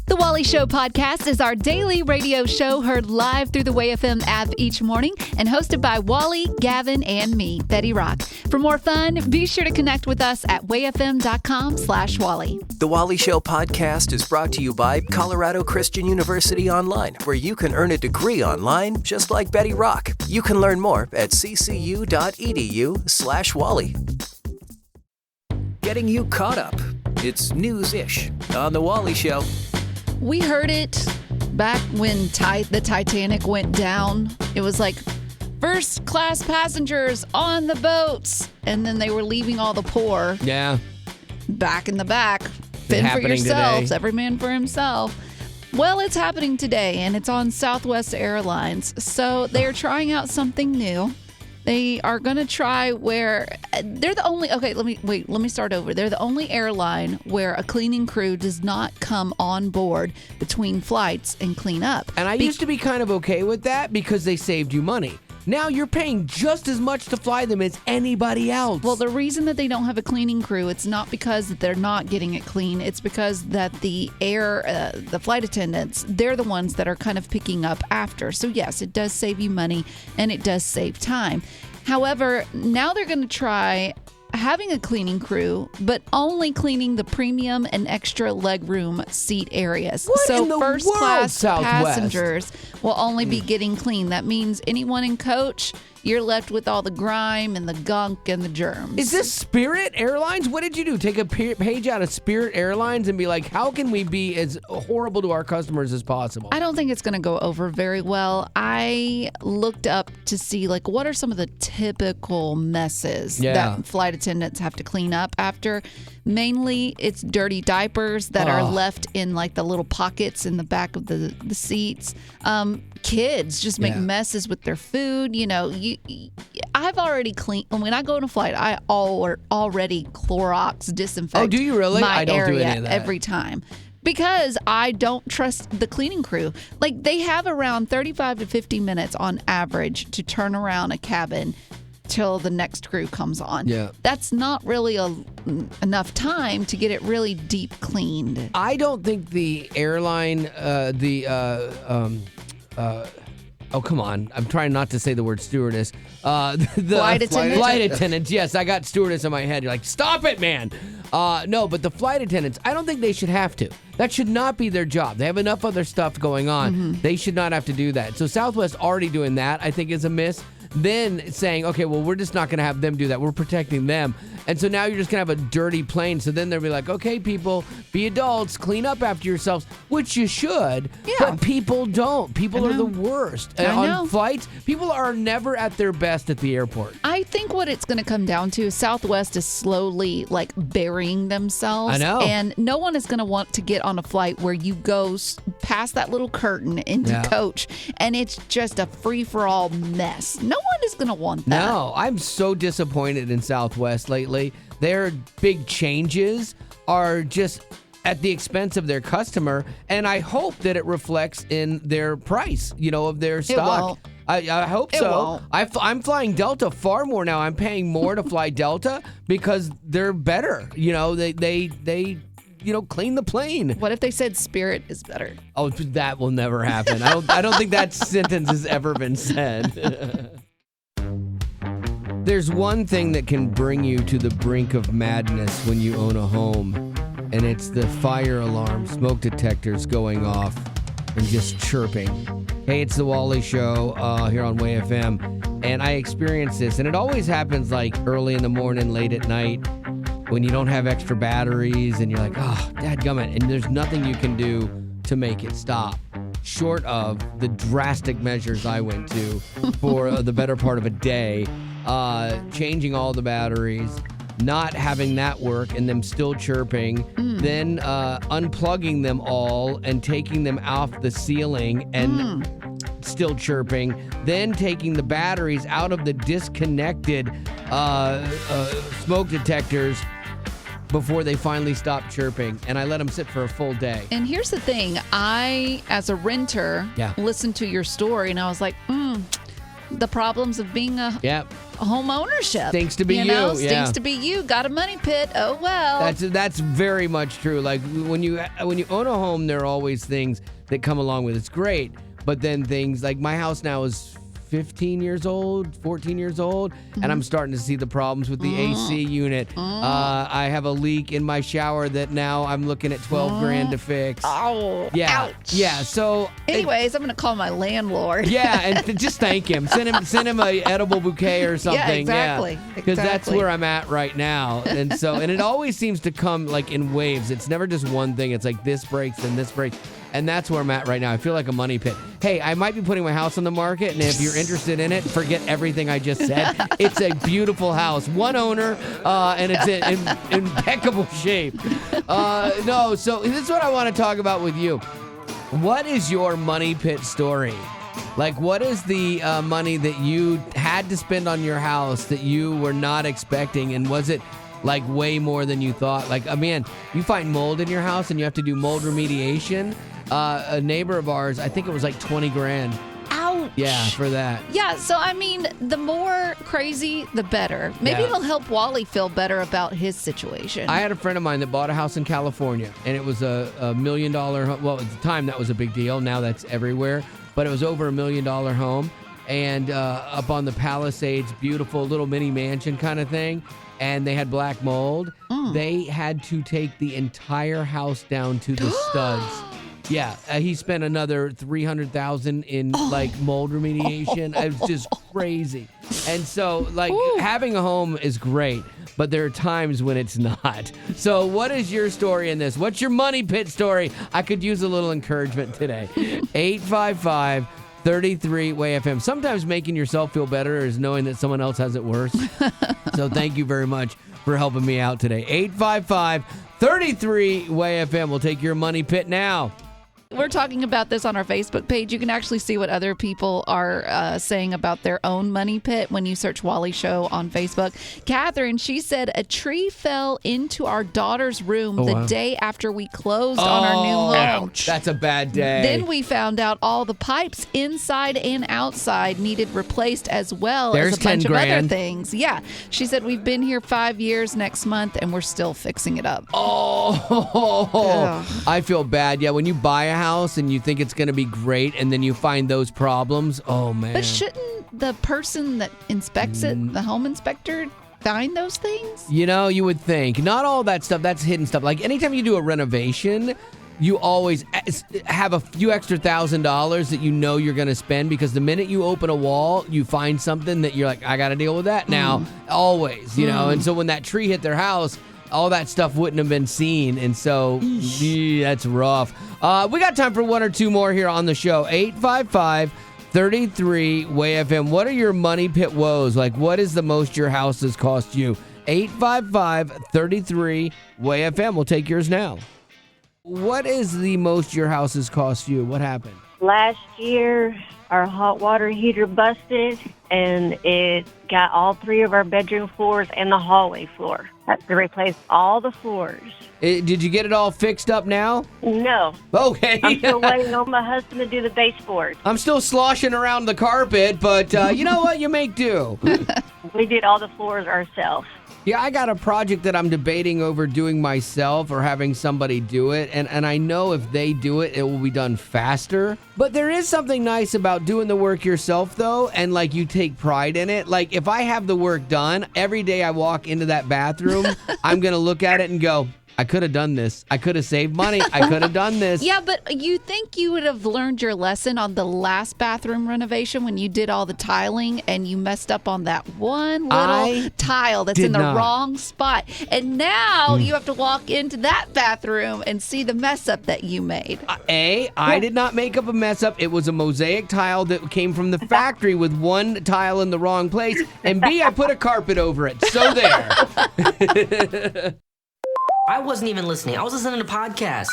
The Wally Show podcast is our daily radio show heard live through the Way FM app each morning and hosted by Wally, Gavin, and me, Betty Rock. For more fun, be sure to connect with us at wayfm.com/Wally. The Wally Show podcast is brought to you by Colorado Christian University Online, where you can earn a degree online just like Betty Rock. You can learn more at ccu.edu/Wally. Getting you caught up. It's news-ish on The Wally Show. We heard it back when the Titanic went down. It was like first-class passengers on the boats, and then they were leaving all the poor. Yeah. Back in the back. Fend for yourselves. Today. Every man for himself. Well, it's happening today, and it's on Southwest Airlines. So they're trying out something new. They are going to try where they're the only. Okay, let me start over. They're the only airline where a cleaning crew does not come on board between flights and clean up. And I used to be kind of okay with that because they saved you money. Now you're paying just as much to fly them as anybody else. Well, the reason that they don't have a cleaning crew, it's not because they're not getting it clean. It's because that the flight attendants, they're the ones that are kind of picking up after. So yes, it does save you money and it does save time. However, now they're going to try having a cleaning crew, but only cleaning the premium and extra legroom seat areas. What in the first world, class Southwest? Passengers will only be getting clean. That means anyone in coach, you're left with all the grime and the gunk and the germs. Is this Spirit Airlines? What did you do? Take a page out of Spirit Airlines and be like, how can we be as horrible to our customers as possible? I don't think it's going to go over very well. I looked up to see, like, what are some of the typical messes that flight attendants have to clean up after. Mainly, it's dirty diapers that are left in, like, the little pockets in the back of the seats. Kids just make messes with their food. You know, I've already cleaned. When I go on a flight, I already Clorox disinfect. Oh, do you really? My I don't area do any of that every time. Because I don't trust the cleaning crew. Like, they have around 35 to 50 minutes on average to turn around a cabin till the next crew comes on. Yeah. That's not really enough time to get it really deep cleaned. I don't think the airline, oh, come on. I'm trying not to say the word stewardess. The Flight attendant? Flight attendants. Yes, I got stewardess in my head. You're like, stop it, man. No, but the flight attendants, I don't think they should have to. That should not be their job. They have enough other stuff going on. Mm-hmm. They should not have to do that. So Southwest already doing that, I think, is a miss. Then saying, okay, well, we're just not going to have them do that. We're protecting them. And so now you're just going to have a dirty plane. So then they'll be like, okay, people, be adults, clean up after yourselves, which you should. Yeah. But people don't. People are the worst. On flights, people are never at their best at the airport. I think what it's going to come down to is Southwest is slowly, like, burying themselves. I know. And no one is going to want to get on a flight where you go past that little curtain into coach, and it's just a free-for-all mess. No one is going to want that. No, I'm so disappointed in Southwest lately. Their big changes are just at the expense of their customer, and I hope that it reflects in their price, of their stock. I hope so. I'm flying Delta far more now. I'm paying more to fly Delta because they're better. They clean the plane. What if they said Spirit is better? Oh, that will never happen. I don't think that sentence has ever been said. There's one thing that can bring you to the brink of madness when you own a home, and it's the fire alarm, smoke detectors going off and just chirping. Hey, it's the Wally Show here on Way FM, and I experience this, and it always happens like early in the morning, late at night, when you don't have extra batteries, and you're like, oh, dadgummit, and there's nothing you can do to make it stop. Short of the drastic measures I went to for the better part of a day, changing all the batteries, not having that work and them still chirping, then unplugging them all and taking them off the ceiling and still chirping, then taking the batteries out of the disconnected smoke detectors before they finally stopped chirping, and I let them sit for a full day. And here's the thing. I, as a renter, listened to your story, and I was like, the problems of being a home ownership. Stinks to be you. Stinks to be you. Got a money pit. Oh well. That's very much true. Like when you own a home, there are always things that come along with it. It's great, but then things like my house now is 15 years old, 14 years old, and I'm starting to see the problems with the AC unit. I have a leak in my shower that now I'm looking at $12,000 to fix. Oh, yeah, ouch. Yeah. So, anyways, I'm gonna call my landlord. Yeah, and just thank him. Send him a edible bouquet or something. Yeah, exactly. Because that's where I'm at right now, and it always seems to come like in waves. It's never just one thing. It's like this breaks and this breaks. And that's where I'm at right now. I feel like a money pit. Hey, I might be putting my house on the market, and if you're interested in it, forget everything I just said. It's a beautiful house. One owner, and it's in impeccable shape. So this is what I want to talk about with you. What is your money pit story? Like, what is the money that you had to spend on your house that you were not expecting, and was it like way more than you thought? Like, man, you find mold in your house and you have to do mold remediation. A neighbor of ours, I think it was like $20,000. Ouch. Yeah, for that. Yeah, so I mean, the more crazy, the better. Maybe it'll help Wally feel better about his situation. I had a friend of mine that bought a house in California, and it was a $1 million home. Well, at the time, that was a big deal. Now that's everywhere. But it was over $1 million home, and up on the Palisades, beautiful little mini mansion kind of thing. And they had black mold. They had to take the entire house down to the studs. Yeah, he spent another $300,000 in like mold remediation. It was just crazy. And so, like, having a home is great, but there are times when it's not. So, what is your story in this? What's your money pit story? I could use a little encouragement today. 855-33-WAY-FM. Sometimes making yourself feel better is knowing that someone else has it worse. So thank you very much for helping me out today. 855-33-WAY-FM. We'll take your money pit now. We're talking about this on our Facebook page. You can actually see what other people are saying about their own money pit when you search Wally Show on Facebook. Catherine, she said a tree fell into our daughter's room the day after we closed on our new home. Ouch. That's a bad day. Then we found out all the pipes inside and outside needed replaced as well as a bunch of other things. Yeah. She said we've been here 5 years next month and we're still fixing it up. I feel bad. Yeah, when you buy a house and you think it's going to be great and then you find those problems, oh man. But shouldn't the person that inspects it, the home inspector, find those things? You know, you would think. Not all that stuff, that's hidden stuff. Like anytime you do a renovation, you always have a few extra $1,000 that you know you're going to spend, because the minute you open a wall, you find something that you're like, I got to deal with that now. Always, you know. And so when that tree hit their house, all that stuff wouldn't have been seen, and so that's rough. We got time for one or two more here on the show. 855-33-WAY-FM. What are your money pit woes? Like, what is the most your house has cost you? 855-33-WAY-FM. We'll take yours now. What is the most your house has cost you? What happened? Last year, our hot water heater busted, and it got all 3 of our bedroom floors and the hallway floor. Had to replace all the floors. Did you get it all fixed up now? No. Okay. I'm still waiting on my husband to do the baseboard. I'm still sloshing around the carpet, but you know what? You make do. We did all the floors ourselves. Yeah, I got a project that I'm debating over doing myself or having somebody do it. And I know if they do it, it will be done faster. But there is something nice about doing the work yourself, though. And, like, you take pride in it. Like, if I have the work done, every day I walk into that bathroom, I'm going to look at it and go, I could have done this. I could have saved money. I could have done this. Yeah, but you think you would have learned your lesson on the last bathroom renovation when you did all the tiling and you messed up on that one little tile that's in the wrong spot. And now you have to walk into that bathroom and see the mess up that you made. I did not make up a mess up. It was a mosaic tile that came from the factory with one tile in the wrong place. And B, I put a carpet over it. So there. I wasn't even listening. I was listening to podcasts.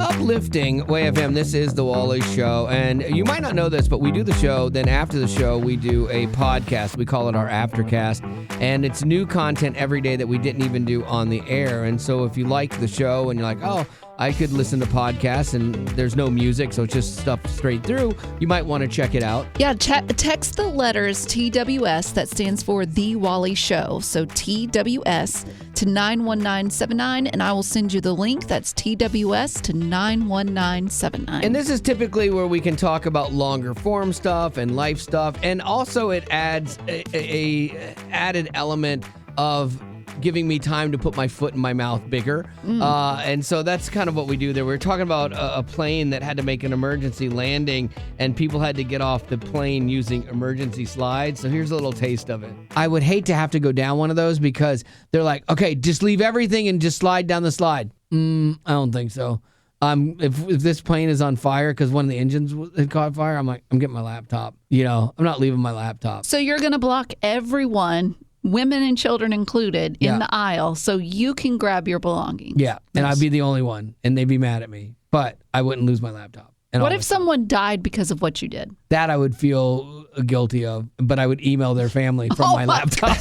Uplifting WAY-FM. This is The Wally Show. And you might not know this, but we do the show. Then after the show, we do a podcast. We call it our Aftercast. And it's new content every day that we didn't even do on the air. And so if you like the show and you're like, oh, I could listen to podcasts and there's no music, so it's just stuff straight through. You might want to check it out. Yeah, text the letters TWS, that stands for The Wally Show. So TWS to 91979, and I will send you the link. That's TWS to 91979. And this is typically where we can talk about longer form stuff and life stuff. And also it adds a added element of giving me time to put my foot in my mouth bigger. And so that's kind of what we do there. We're talking about a plane that had to make an emergency landing and people had to get off the plane using emergency slides. So here's a little taste of it. I would hate to have to go down one of those because they're like, okay, just leave everything and just slide down the slide. I don't think so. If this plane is on fire because one of the engines had caught fire, I'm like, I'm getting my laptop. I'm not leaving my laptop. So you're going to block everyone, women and children included, in the aisle so you can grab your belongings. Yeah, and I'd be the only one, and they'd be mad at me. But I wouldn't lose my laptop. What if someone died because of what you did? That I would feel guilty of, but I would email their family from my laptop.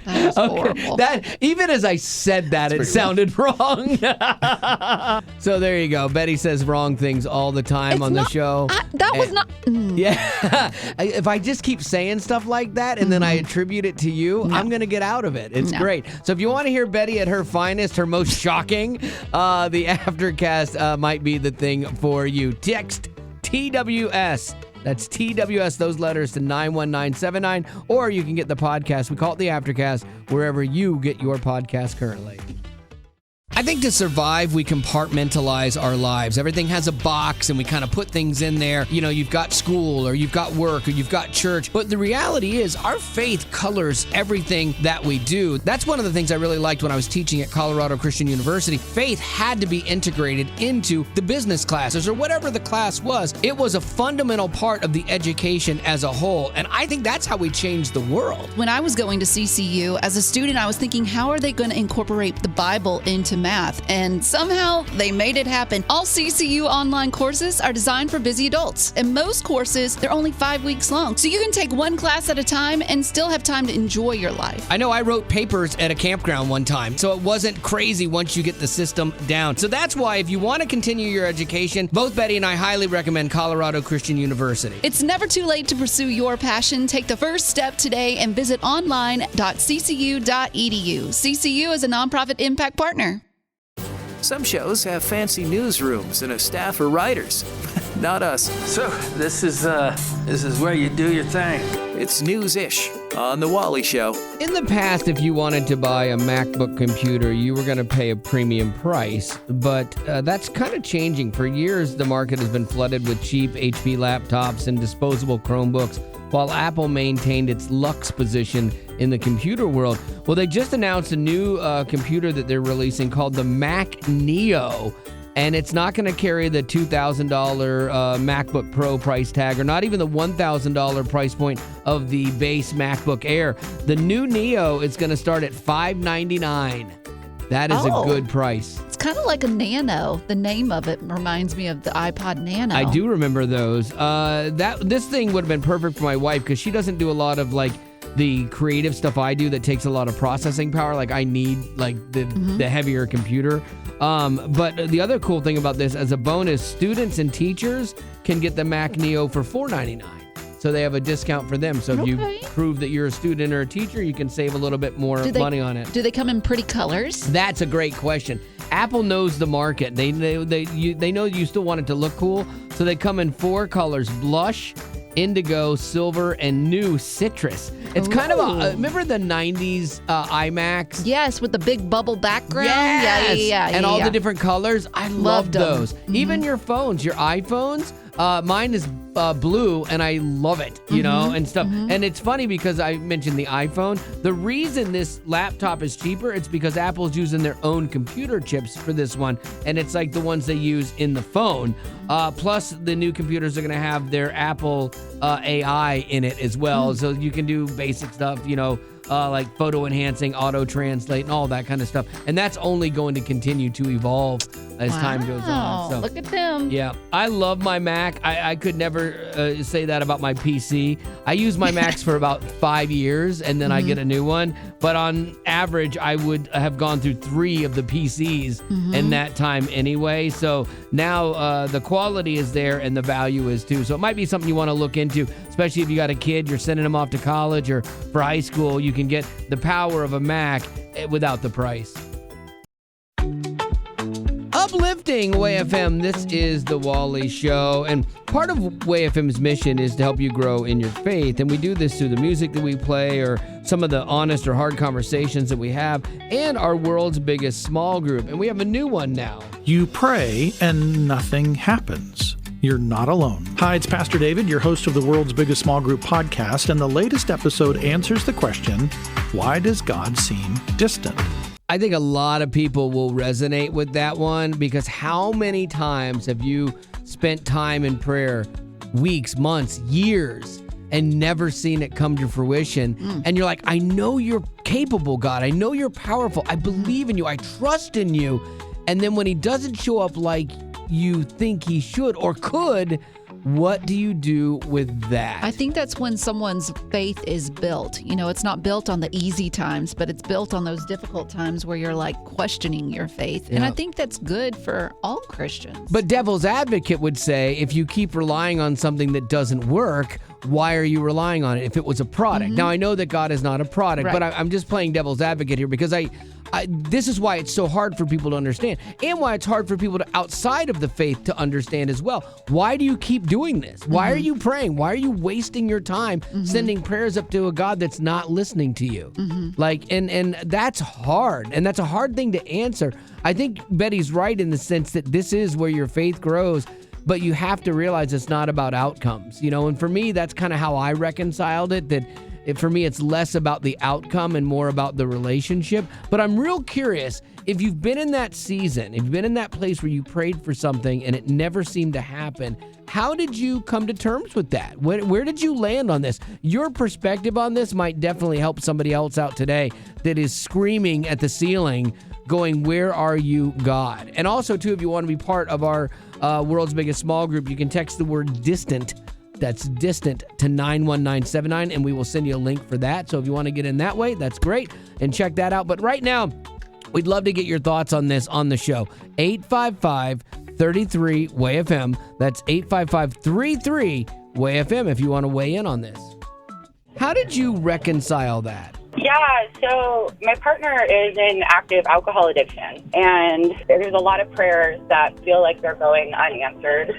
That was horrible. That, even as I said that, it sounded wrong. So there you go. Betty says wrong things all the time on the show. That was not... Yeah. If I just keep saying stuff like that and then I attribute it to you, I'm going to get out of it. It's great. So if you want to hear Betty at her finest, her most shocking, the Aftercast might be the thing for you. Text TWS. That's TWS, those letters, to 91979. Or you can get the podcast. We call it the Aftercast, wherever you get your podcast currently. I think to survive, we compartmentalize our lives. Everything has a box and we kind of put things in there. You've got school or you've got work or you've got church. But the reality is our faith colors everything that we do. That's one of the things I really liked when I was teaching at Colorado Christian University. Faith had to be integrated into the business classes or whatever the class was. It was a fundamental part of the education as a whole. And I think that's how we changed the world. When I was going to CCU, as a student, I was thinking, how are they going to incorporate the Bible into math? And somehow they made it happen. All CCU online courses are designed for busy adults, and most courses, they're only 5 weeks long, so you can take one class at a time and still have time to enjoy your life. I know I wrote papers at a campground one time, so it wasn't crazy once you get the system down. So that's why if you want to continue your education, both Betty and I highly recommend Colorado Christian University. It's never too late to pursue your passion. Take the first step today and visit online.ccu.edu. CCU is a nonprofit impact partner. Some shows have fancy newsrooms and a staff of writers. Not us. So, this is where you do your thing. It's news-ish on The Wally Show. In the past, if you wanted to buy a MacBook computer, you were going to pay a premium price, but that's kind of changing. For years, the market has been flooded with cheap HP laptops and disposable Chromebooks, while Apple maintained its luxe position in the computer world. Well, they just announced a new computer that they're releasing called the Mac Neo, and it's not going to carry the $2,000 MacBook Pro price tag, or not even the $1,000 price point of the base MacBook Air. The new Neo is going to start at $599. That is a good price. It's kind of like a Nano. The name of it reminds me of the iPod Nano. I do remember those. This thing would have been perfect for my wife because she doesn't do a lot of the creative stuff I do that takes a lot of processing power. I need the heavier computer. But the other cool thing about this, as a bonus, students and teachers can get the Mac Neo for $499. So they have a discount for them. So if you prove that you're a student or a teacher, you can save a little bit more money on it. Do they come in pretty colors? That's a great question. Apple knows the market. They know you still want it to look cool. So they come in 4 colors: blush, indigo, silver, and new citrus. It's kind of remember the 90s iMacs? Yes, with the big bubble background. Yes. Yeah. And all the different colors. I love those. Mm-hmm. Even your phones, your iPhones. Mine is blue, and I love it, and stuff. And it's funny because I mentioned the iPhone. The reason this laptop is cheaper, it's because Apple's using their own computer chips for this one, and it's like the ones they use in the phone. Plus, the new computers are going to have their Apple AI in it as well, so you can do basic stuff, like photo enhancing, auto translate, and all that kind of stuff. And that's only going to continue to evolve as time goes on. So, look at them. Yeah, I love my Mac. I could never say that about my PC. I use my Macs for about 5 years, and then I get a new one. but on average, I would have gone through 3 of the PCs in that time anyway. So now the quality is there and the value is too. So it might be something you want to look into, especially if you got a kid, you're sending them off to college or for high school. You can get the power of a Mac without the price. Uplifting WayFM, this is the Wally Show, and part of WayFM's mission is to help you grow in your faith, and we do this through the music that we play or some of the honest or hard conversations that we have, and our world's biggest small group, and we have a new one now. You pray and nothing happens. You're not alone. Hi, it's Pastor David, your host of the world's biggest small group podcast, and the latest episode answers the question, why does God seem distant? I think a lot of people will resonate with that one, because how many times have you spent time in prayer, weeks, months, years, and never seen it come to fruition? And you're like, I know you're capable, God. I know you're powerful. I believe in you. I trust in you. And then when he doesn't show up like you think he should or could, what do you do with that? I think that's when someone's faith is built. You know, it's not built on the easy times, but it's built on those difficult times where you're like questioning your faith. And I think that's good for all Christians. But devil's advocate would say, if you keep relying on something that doesn't work, why are you relying on it if it was a product? Now, I know that God is not a product, but I'm just playing devil's advocate here because this is why it's so hard for people to understand, and why it's hard for people to outside of the faith to understand as well. Why do you keep doing this? Why are you praying? Why are you wasting your time sending prayers up to a God that's not listening to you? Like, and that's hard, and that's a hard thing to answer. I think Betty's right in the sense that this is where your faith grows, but you have to realize it's not about outcomes, you know. And for me, that's kind of how I reconciled it, that for me, it's less about the outcome and more about the relationship. But I'm real curious, if you've been in that season, if you've been in that place where you prayed for something and it never seemed to happen, how did you come to terms with that? Where did you land on this? Your perspective on this might definitely help somebody else out today that is screaming at the ceiling, going, where are you, God? And also, too, if you want to be part of our world's biggest small group, you can text the word distant. That's distant to 91979, and we will send you a link for that. So if you want to get in that way, that's great, and check that out. But right now, we'd love to get your thoughts on this on the show. 855-33-WAY-FM. That's 855-33-WAY-FM if you want to weigh in on this. How did you reconcile that? Yeah, so my partner is in active alcohol addiction, and there's a lot of prayers that feel like they're going unanswered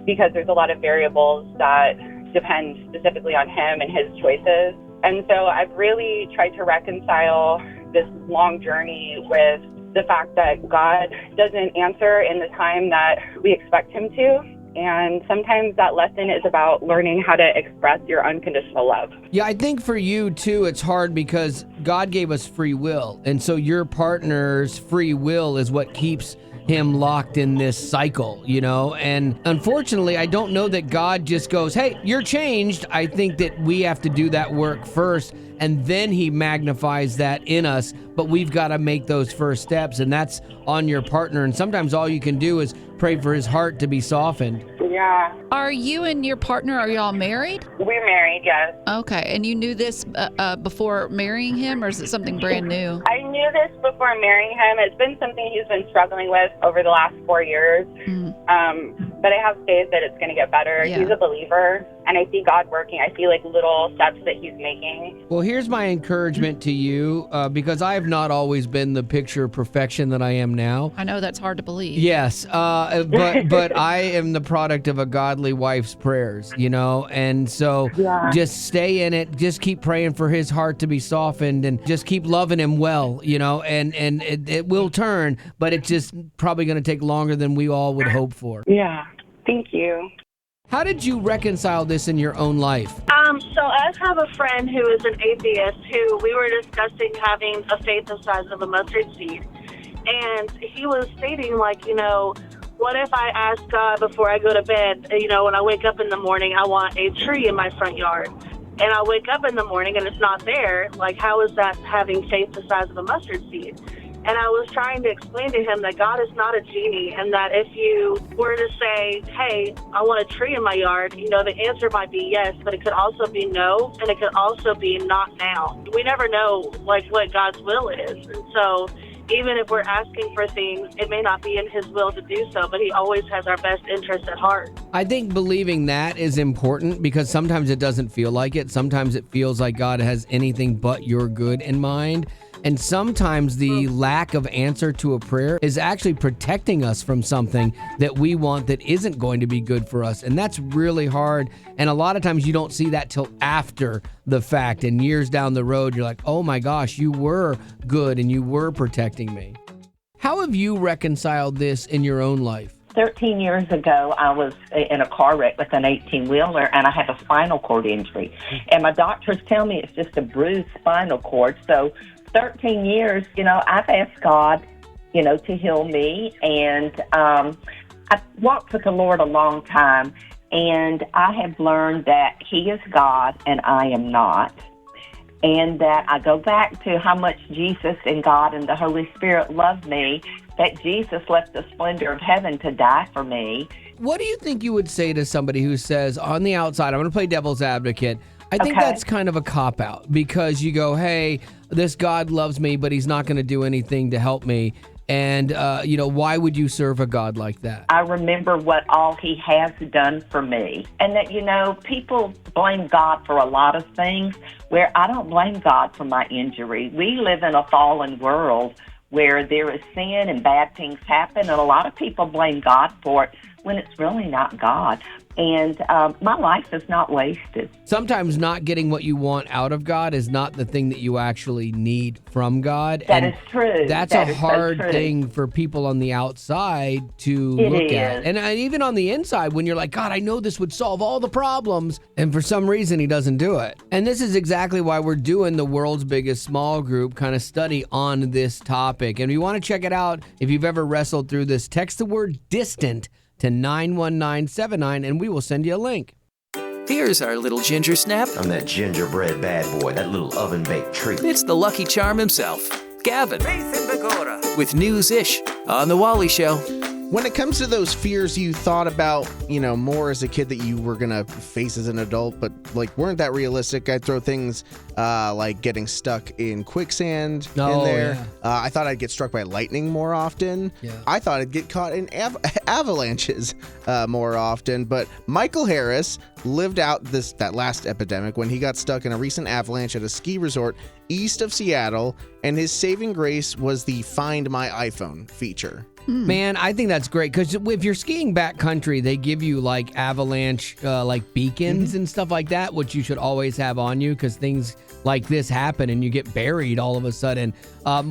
because there's a lot of variables that depend specifically on him and his choices. And so I've really tried to reconcile this long journey with the fact that God doesn't answer in the time that we expect him to. And sometimes that lesson is about learning how to express your unconditional love. Yeah, I think for you, too, it's hard because God gave us free will. And so your partner's free will is what keeps him locked in this cycle, you know? And unfortunately, I don't know that God just goes, hey, you're changed. I think that we have to do that work first, and then he magnifies that in us. But we've got to make those first steps, and that's on your partner. And sometimes all you can do is pray for his heart to be softened. Yeah. Are you and your partner, are y'all married? We're married, yes. Okay. And you knew this before marrying him, or is it something brand new? I knew this before marrying him. It's been something he's been struggling with over the last 4 years. But I have faith that it's going to get better. Yeah. He's a believer, and I see God working. I see like little steps that he's making. Well, here's my encouragement to you, because I have not always been the picture of perfection that I am now. I know that's hard to believe. Yes, but I am the product of a godly wife's prayers, you know, and so just stay in it. Just keep praying for his heart to be softened, and just keep loving him well, you know, and it will turn, but it's just probably going to take longer than we all would hope for. Yeah. Thank you. How did you reconcile this in your own life? So I have a friend who is an atheist who we were discussing having a faith the size of a mustard seed. And he was stating, like, you know, what if I ask God before I go to bed, you know, when I wake up in the morning, I want a tree in my front yard. And I wake up in the morning and it's not there. Like, how is that having faith the size of a mustard seed? And I was trying to explain to him that God is not a genie, and that if you were to say, hey, I want a tree in my yard, the answer might be yes, but it could also be no, and it could also be not now. We never know, what God's will is. And so even if we're asking for things, it may not be in his will to do so, but he always has our best interest at heart. I think believing that is important because sometimes it doesn't feel like it. Sometimes it feels like God has anything but your good in mind. And sometimes the lack of answer to a prayer is actually protecting us from something that we want that isn't going to be good for us. And that's really hard. And a lot of times you don't see that till after the fact. And years down the road, you're like, oh my gosh, you were good and you were protecting me. How have you reconciled this in your own life? 13 years ago, I was in a car wreck with an 18-wheeler, and I have a spinal cord injury. And my doctors tell me it's just a bruised spinal cord. So 13 years, I've asked God, to heal me. And I've walked with the Lord a long time, and I have learned that he is God and I am not. And that I go back to how much Jesus and God and the Holy Spirit love me, that Jesus left the splendor of heaven to die for me. What do you think you would say to somebody who says, on the outside, I'm going to play devil's advocate, I think that's kind of a cop-out because you go, hey, this God loves me, but he's not going to do anything to help me. And, why would you serve a God like that? I remember what all he has done for me. And that, people blame God for a lot of things, where I don't blame God for my injury. We live in a fallen world where there is sin and bad things happen, and a lot of people blame God for it when it's really not God. And my life is not wasted. Sometimes not getting what you want out of God is not the thing that you actually need from God. That is true. That's a hard thing for people on the outside to look at. And even on the inside, when you're like, God, I know this would solve all the problems. And for some reason, he doesn't do it. And this is exactly why we're doing the world's biggest small group kind of study on this topic. And we want to check it out. If you've ever wrestled through this, text the word distant to 91979, and we will send you a link. Here's our little ginger snap. I'm that gingerbread bad boy, that little oven-baked treat. It's the Lucky Charm himself, Gavin, with News-ish on The Wally Show. When it comes to those fears you thought about, more as a kid that you were going to face as an adult, but weren't that realistic, I'd throw things like getting stuck in quicksand in there. Yeah. I thought I'd get struck by lightning more often. Yeah. I thought I'd get caught in avalanches more often. But Michael Harris lived out that last epidemic when he got stuck in a recent avalanche at a ski resort east of Seattle, and his saving grace was the Find My iPhone feature. Man, I think that's great because if you're skiing backcountry, they give you avalanche beacons and stuff like that, which you should always have on you because things like this happen and you get buried all of a sudden.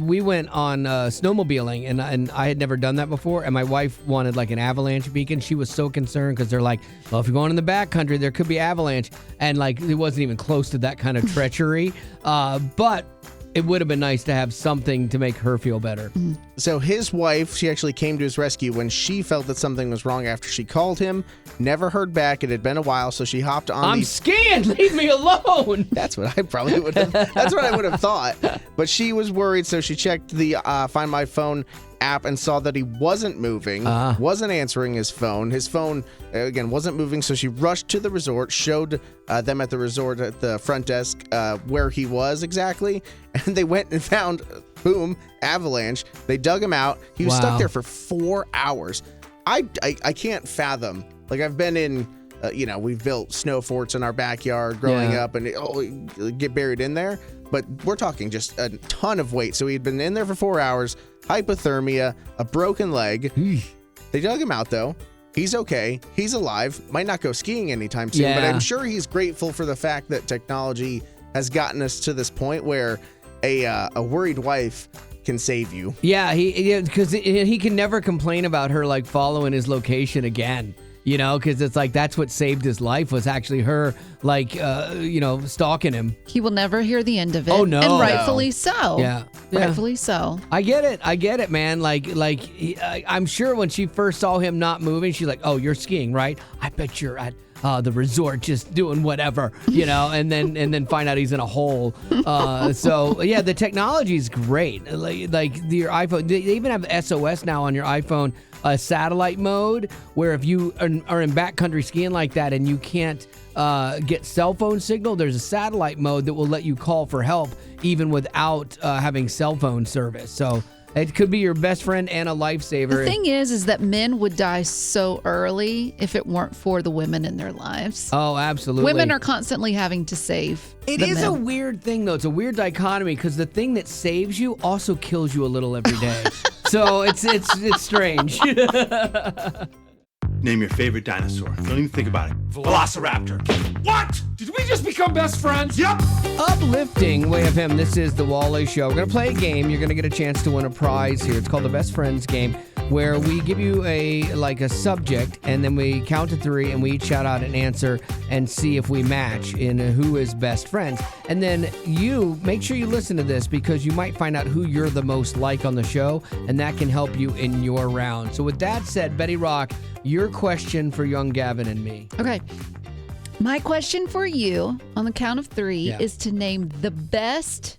We went on snowmobiling and I had never done that before, and my wife wanted an avalanche beacon. She was so concerned because they're like, well, if you're going in the backcountry, there could be avalanche, and it wasn't even close to that kind of treachery. But it would have been nice to have something to make her feel better. So his wife, she actually came to his rescue when she felt that something was wrong after she called him. Never heard back. It had been a while, so she hopped on. I'm skiing. Leave me alone. That's what I probably would have. That's what I would have thought. But she was worried, so she checked the Find My Phone app and saw that he wasn't moving, wasn't answering his phone. His phone, again, wasn't moving, so she rushed to the resort, showed them at the resort at the front desk where he was exactly, and they went and found, boom, avalanche. They dug him out. He was stuck there for 4 hours. I can't fathom. I've been in, we've built snow forts in our backyard growing up, and get buried in there. But we're talking just a ton of weight. So he'd been in there for 4 hours, hypothermia, a broken leg. They dug him out, though. He's okay. He's alive. Might not go skiing anytime soon, but I'm sure he's grateful for the fact that technology has gotten us to this point where a worried wife can save you. Yeah, because he can never complain about her following his location again. Because it's that's what saved his life was actually her, stalking him. He will never hear the end of it. Oh, no. And rightfully so. Yeah. Rightfully so. I get it, man. I'm sure when she first saw him not moving, she's like, oh, you're skiing, right? I bet you're at the resort just doing whatever, and then find out he's in a hole. So yeah, the technology is great. Like your iPhone, they even have SOS now on your iPhone, satellite mode, where if you are in backcountry skiing like that and you can't get cell phone signal, there's a satellite mode that will let you call for help even without having cell phone service. So it could be your best friend and a lifesaver. The thing is that men would die so early if it weren't for the women in their lives. Oh, absolutely. Women are constantly having to save. It is a weird thing, though. It's a weird dichotomy because the thing that saves you also kills you a little every day. So it's strange. Name your favorite dinosaur. Don't even think about it. Velociraptor. What? Did we just become best friends? Yep. Uplifting Way FM. This is the Wally Show. We're going to play a game. You're going to get a chance to win a prize here. It's called the Best Friends Game, where we give you a subject, and then we count to 3, and we each shout out an answer and see if we match in who is best friends. And then you make sure you listen to this because you might find out who you're the most like on the show, and that can help you in your round. So with that said, Betty Rock, your question for young Gavin and me. Okay. My question for you on the count of 3 is to name the best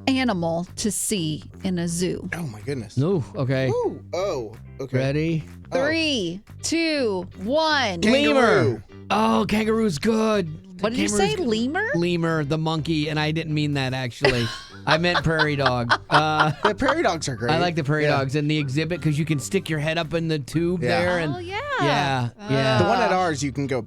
animal to see in a zoo. Oh my goodness. No, okay. Ooh. Oh, okay. Ready? 3, 2, 1. Lemur. Oh, kangaroo's good. What did you say? Lemur? Lemur, the monkey, and I didn't mean that actually. I meant prairie dog. The prairie dogs are great. I like the prairie dogs and the exhibit because you can stick your head up in the tube there. And, yeah. The one at ours, you can go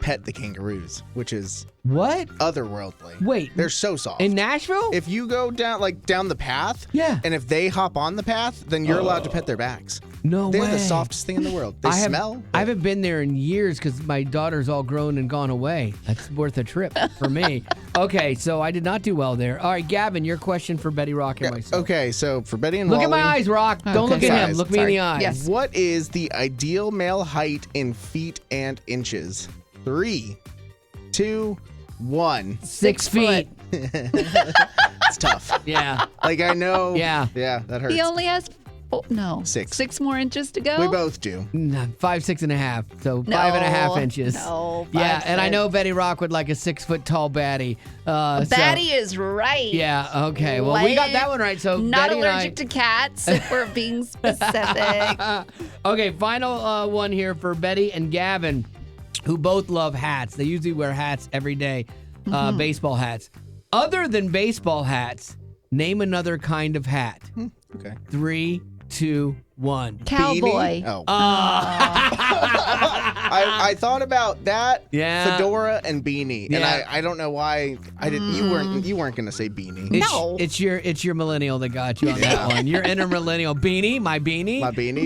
pet the kangaroos, which is what otherworldly. Wait, they're so soft. In Nashville? If you go down the path, and if they hop on the path, then you're allowed to pet their backs. No They're way. the softest thing in the world. They smell. I haven't been there in years because my daughter's all grown and gone away. That's worth a trip for me. Okay, so I did not do well there. All right, Gavin, your question for Betty Rock and myself. Okay, so for Betty and look Wally, at my eyes, Rock. Don't look at him. Look me in the eyes. Yes. What is the ideal male height in feet and inches? 3, 2, 1. 6 feet. It's tough. Yeah. I know. Yeah. Yeah, that hurts. He only has 6 more inches to go. We both do. 5, 6.5. So 5.5 inches. No. Yeah, and I know Betty Rock would like a 6 foot tall baddie. Baddie is right. Yeah. Okay. Well, we got that one right. So not Betty allergic to cats. If we're being specific. Okay. Final one here for Betty and Gavin, who both love hats. They usually wear hats every day. Baseball hats. Other than baseball hats, name another kind of hat. Okay. 3, 2, 1. Cowboy. Beanie? Oh. I thought about that. Yeah. Fedora and beanie, and I don't know why I didn't. You weren't gonna say beanie. It's your millennial that got you on that one. Your inner millennial beanie, my beanie.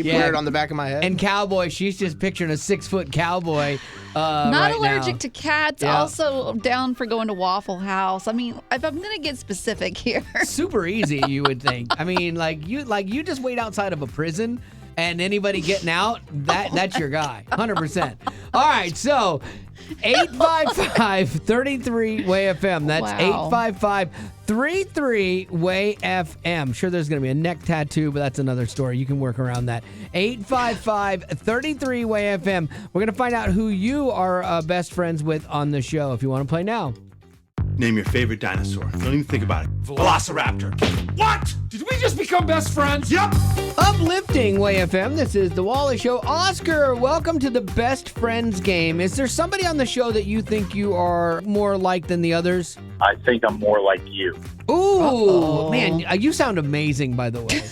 Yeah. Wear it on the back of my head. And cowboy, she's just picturing a 6 foot cowboy. Not allergic to cats. Yeah. Also down for going to Waffle House. I mean, if I'm gonna get specific here, super easy, you would think. I mean, you just wait outside of a prison, and anybody getting out, that's your guy, 100%. All right, so 855-33-WAY-FM. That's 855-33-WAY-FM. Sure, there's going to be a neck tattoo, but that's another story. You can work around that. 855-33-WAY-FM. We're going to find out who you are best friends with on the show if you want to play now. Name your favorite dinosaur. Don't even think about it. Velociraptor. What? Did we just become best friends? Yep. Uplifting Way FM. This is the Wally Show. Oscar, welcome to the Best Friends game. Is there somebody on the show that you think you are more like than the others? I think I'm more like you. Ooh, man, you sound amazing, by the way.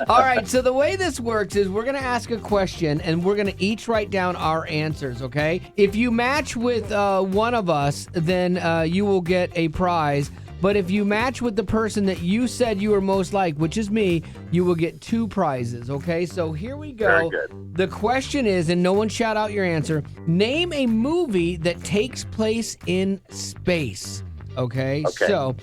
All right, so the way this works is we're going to ask a question, and we're going to each write down our answers, okay? If you match with one of us, then you will get a prize. But if you match with the person that you said you were most like, which is me, you will get 2 prizes, okay? So here we go. Very good. The question is, and no one shout out your answer, name a movie that takes place in space. Okay. So,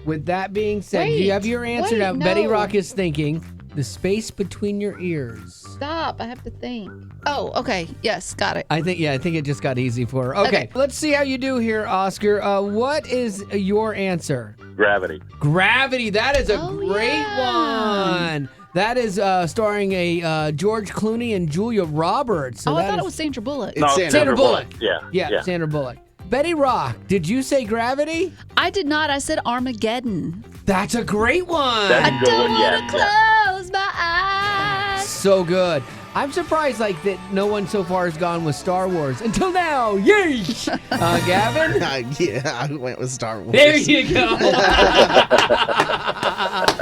with that being said, do you have your answer now? No. Betty Rock is thinking the space between your ears. Stop. I have to think. Oh, okay. Yes, got it. I think it just got easy for her. Okay. Let's see how you do here, Oscar. What is your answer? Gravity. Gravity. That is a great one. That is starring a George Clooney and Julia Roberts. So I thought it was Sandra Bullock. No, Sandra Bullock. Yeah. Sandra Bullock. Betty Rock, did you say Gravity? I did not. I said Armageddon. That's a great one. That's a I good don't one, want to close my eyes. So good. I'm surprised that no one so far has gone with Star Wars until now. Yay! Gavin? Yeah, I went with Star Wars. There you go.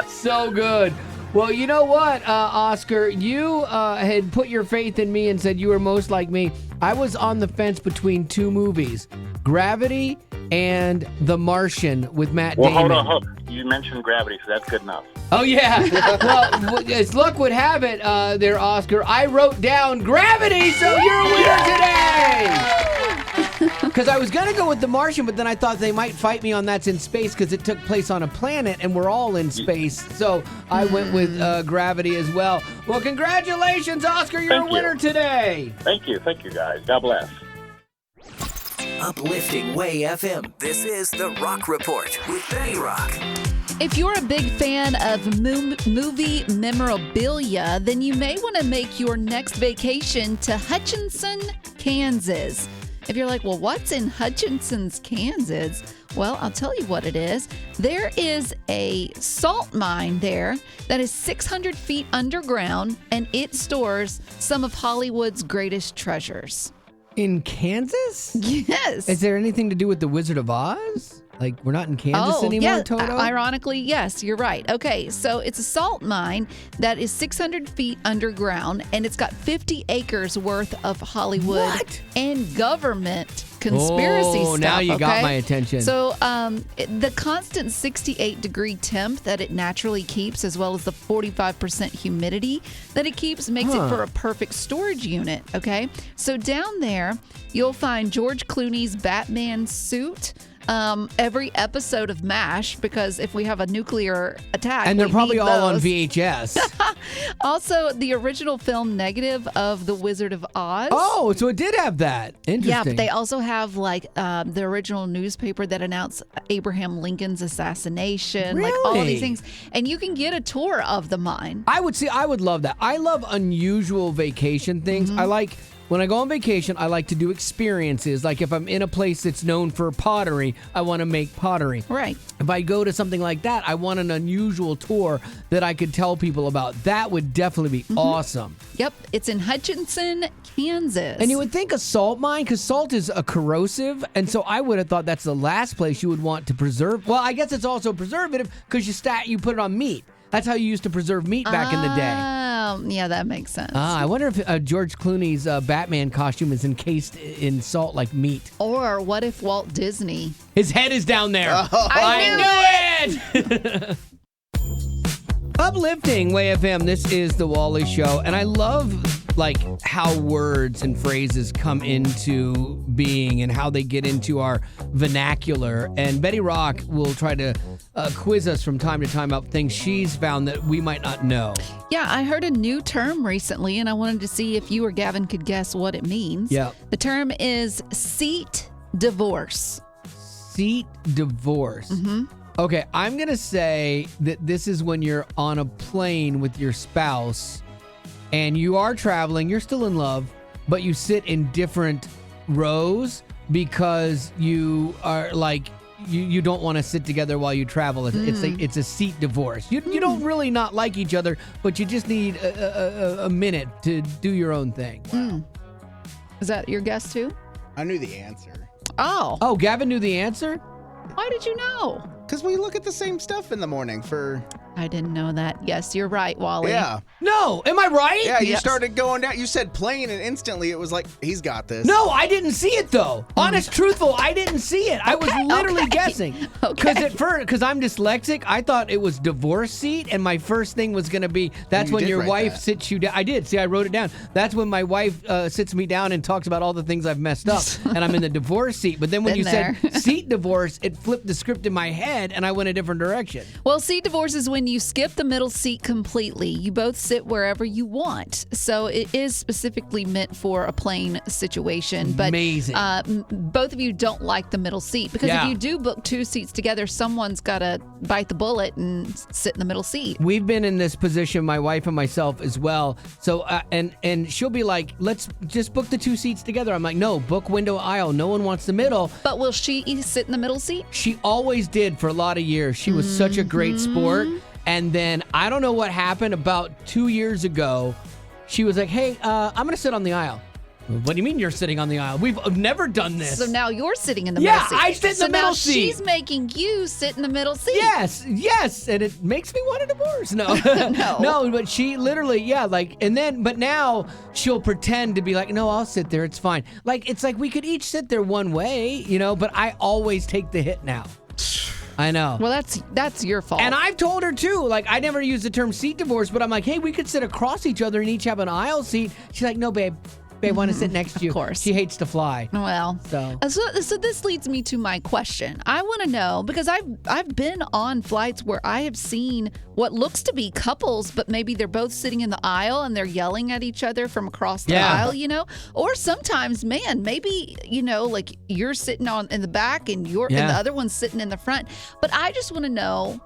So good. Well, you know what, Oscar? You had put your faith in me and said you were most like me. I was on the fence between two movies, Gravity and The Martian with Matt Damon. Hold on. You mentioned Gravity, so that's good enough. Oh, yeah. Well, as luck would have it there, Oscar, I wrote down Gravity, so you're a winner today! Because I was going to go with The Martian, but then I thought they might fight me on That's in Space because it took place on a planet and we're all in space. So I went with Gravity as well. Well, congratulations, Oscar. You're a winner today. Thank you, guys. God bless. Uplifting Way FM. This is The Rock Report with Betty Rock. If you're a big fan of movie memorabilia, then you may want to make your next vacation to Hutchinson, Kansas. If you're like, well, what's in Hutchinson's, Kansas? Well, I'll tell you what it is. There is a salt mine there that is 600 feet underground, and it stores some of Hollywood's greatest treasures. In Kansas? Yes. Is there anything to do with the Wizard of Oz? Like, we're not in Kansas anymore, Toto? Ironically, yes, you're right. Okay, so it's a salt mine that is 600 feet underground, and it's got 50 acres worth of Hollywood and government conspiracy stuff. Now you got my attention. So the constant 68-degree temp that it naturally keeps, as well as the 45% humidity that it keeps, makes it for a perfect storage unit, okay? So down there, you'll find George Clooney's Batman suit, every episode of MASH, because if we have a nuclear attack, and they're probably all on those. VHS. Also, the original film negative of The Wizard of Oz. Oh, so it did have that. Interesting. Yeah, but they also have like the original newspaper that announced Abraham Lincoln's assassination, like all these things. And you can get a tour of the mine. I would love that. I love unusual vacation things. When I go on vacation, I like to do experiences. Like if I'm in a place that's known for pottery, I want to make pottery. Right. If I go to something like that, I want an unusual tour that I could tell people about. That would definitely be awesome. Yep. It's in Hutchinson, Kansas. And you would think a salt mine, because salt is a corrosive, and so I would have thought that's the last place you would want to preserve. Well, I guess it's also preservative because you put it on meat. That's how you used to preserve meat back in the day. Yeah, that makes sense. I wonder if George Clooney's Batman costume is encased in salt like meat. Or what if Walt Disney? His head is down there. Oh. I knew it! Uplifting Way FM, this is The Wally Show, and I love how words and phrases come into being and how they get into our vernacular. And Betty Rock will try to quiz us from time to time about things she's found that we might not know. Yeah, I heard a new term recently, and I wanted to see if you or Gavin could guess what it means. Yeah. The term is seat divorce. Seat divorce. Mm-hmm. Okay, I'm going to say that this is when you're on a plane with your spouse and you are traveling, you're still in love, but you sit in different rows because you are you don't want to sit together while you travel. It's a seat divorce. You don't really not like each other, but you just need a minute to do your own thing. Wow. Is that your guess too? I knew the answer. Oh, Gavin knew the answer? Why did you know? Because we look at the same stuff in the morning for... I didn't know that. Yes, you're right, Wally. Yeah. No, am I right? Yeah, you started going down. You said plane, and instantly it was like, he's got this. No, I didn't see it, though. Honest, truthful, I didn't see it. I was literally guessing. Because I'm dyslexic, I thought it was divorce seat, and my first thing was going to be, that's when your wife sits you down. I did. See, I wrote it down. That's when my wife sits me down and talks about all the things I've messed up, and I'm in the divorce seat. But then when you said seat divorce, it flipped the script in my head, and I went a different direction. Well, seat divorce is when when you skip the middle seat completely, you both sit wherever you want. So it is specifically meant for a plane situation. But amazing. Both of you don't like the middle seat because if you do book 2 seats together, someone's got to bite the bullet and sit in the middle seat. We've been in this position, my wife and myself as well. So, and she'll be like, let's just book the 2 seats together. I'm like, no, book window aisle. No one wants the middle. But will she sit in the middle seat? She always did for a lot of years. She was such a great sport. And then I don't know what happened about 2 years ago. She was like, hey, I'm going to sit on the aisle. What do you mean you're sitting on the aisle? We've never done this. So now you're sitting in the middle seat. Yeah, I sit in the middle seat. So now she's making you sit in the middle seat. Yes. And it makes me want a divorce. No. No, but she literally, but now she'll pretend to be like, no, I'll sit there. It's fine. Like, it's like we could each sit there one way, but I always take the hit now. I know. Well, that's your fault. And I've told her, too, like, I never use the term seat divorce, but I'm like, hey, we could sit across each other and each have an aisle seat. She's like, no, babe. I want to sit next to you. Of course. She hates to fly. Well, so this leads me to my question. I want to know, because I've been on flights where I have seen what looks to be couples, but maybe they're both sitting in the aisle and they're yelling at each other from across the aisle, Or sometimes, maybe, like you're sitting in the back and and the other one's sitting in the front. But I just want to know,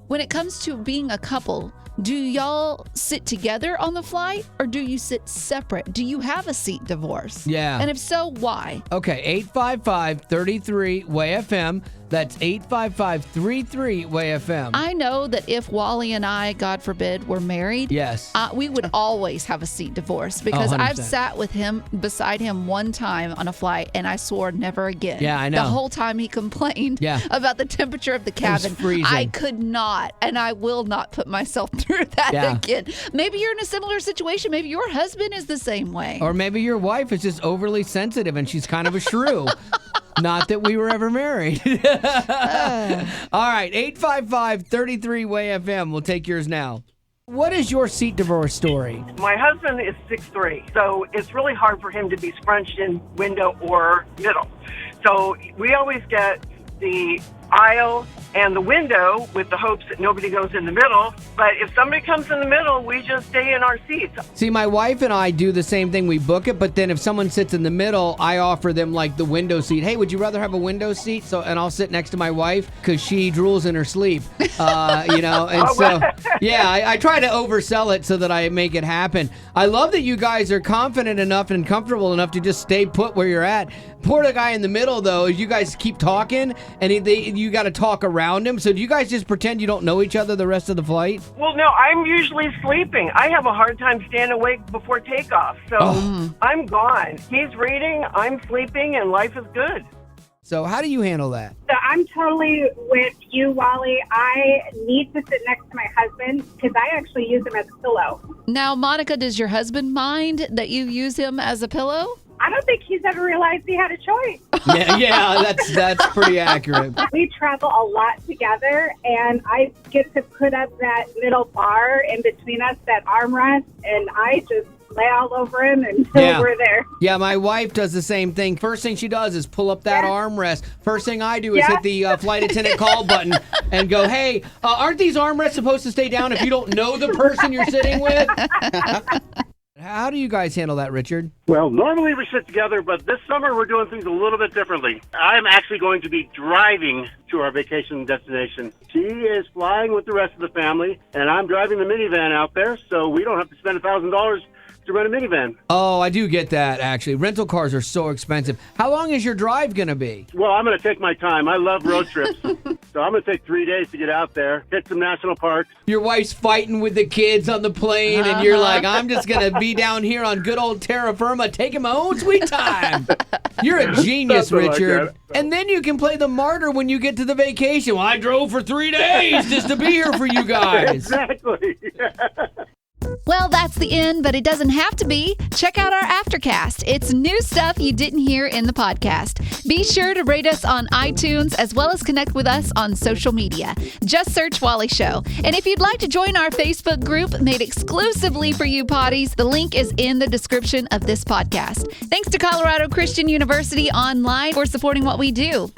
when it comes to being a couple, do y'all sit together on the flight or do you sit separate? Do you have a seat divorce? Yeah. And if so, why? Okay, 855-33-WAY-FM. That's 855-33-WAY-FM. I know that if Wally and I, God forbid, were married, yes, we would always have a seat divorce because I've sat with him beside him one time on a flight and I swore never again. Yeah, I know. The whole time he complained about the temperature of the cabin. It was freezing. I could not, and I will not put myself through that again. Maybe you're in a similar situation. Maybe your husband is the same way. Or maybe your wife is just overly sensitive and she's kind of a shrew. Not that we were ever married. All right, 855-33-WAY-FM. We'll take yours now. What is your seat divorce story? My husband is 6'3", so it's really hard for him to be scrunched in window or middle. So we always get the aisle and the window with the hopes that nobody goes in the middle. But if somebody comes in the middle, we just stay in our seats. See, my wife and I do the same thing. We book it, but then if someone sits in the middle, I offer them like the window seat. Hey, would you rather have a window seat? And I'll sit next to my wife because she drools in her sleep, and I try to oversell it so that I make it happen. I love that you guys are confident enough and comfortable enough to just stay put where you're at. Poor the guy in the middle, though, is you guys keep talking and you got to talk around him. So do you guys just pretend you don't know each other the rest of the flight? Well, no, I'm usually sleeping. I have a hard time staying awake before takeoff. So I'm gone. He's reading, I'm sleeping, and life is good. So how do you handle that? So I'm totally with you, Wally. I need to sit next to my husband because I actually use him as a pillow. Now, Monica, does your husband mind that you use him as a pillow? I don't think he's ever realized he had a choice. Yeah, that's pretty accurate. We travel a lot together, and I get to put up that middle bar in between us, that armrest, and I just lay all over him until we're there. Yeah, my wife does the same thing. First thing she does is pull up that armrest. First thing I do is hit the flight attendant call button and go, hey, aren't these armrests supposed to stay down if you don't know the person you're sitting with? How do you guys handle that, Richard? Well, normally we sit together, but this summer we're doing things a little bit differently. I'm actually going to be driving to our vacation destination. She is flying with the rest of the family, and I'm driving the minivan out there, so we don't have to spend $1,000 to rent a minivan. Oh, I do get that, actually. Rental cars are so expensive. How long is your drive going to be? Well, I'm going to take my time. I love road trips. So I'm going to take 3 days to get out there, hit some national parks. Your wife's fighting with the kids on the plane, and you're like, I'm just going to be down here on good old terra firma, taking my own sweet time. You're a genius, Richard. And then you can play the martyr when you get to the vacation. Well, I drove for 3 days just to be here for you guys. Exactly. Well, that's the end, but it doesn't have to be. Check out our Aftercast. It's new stuff you didn't hear in the podcast. Be sure to rate us on iTunes as well as connect with us on social media. Just search Wally Show. And if you'd like to join our Facebook group made exclusively for you potties, the link is in the description of this podcast. Thanks to Colorado Christian University Online for supporting what we do.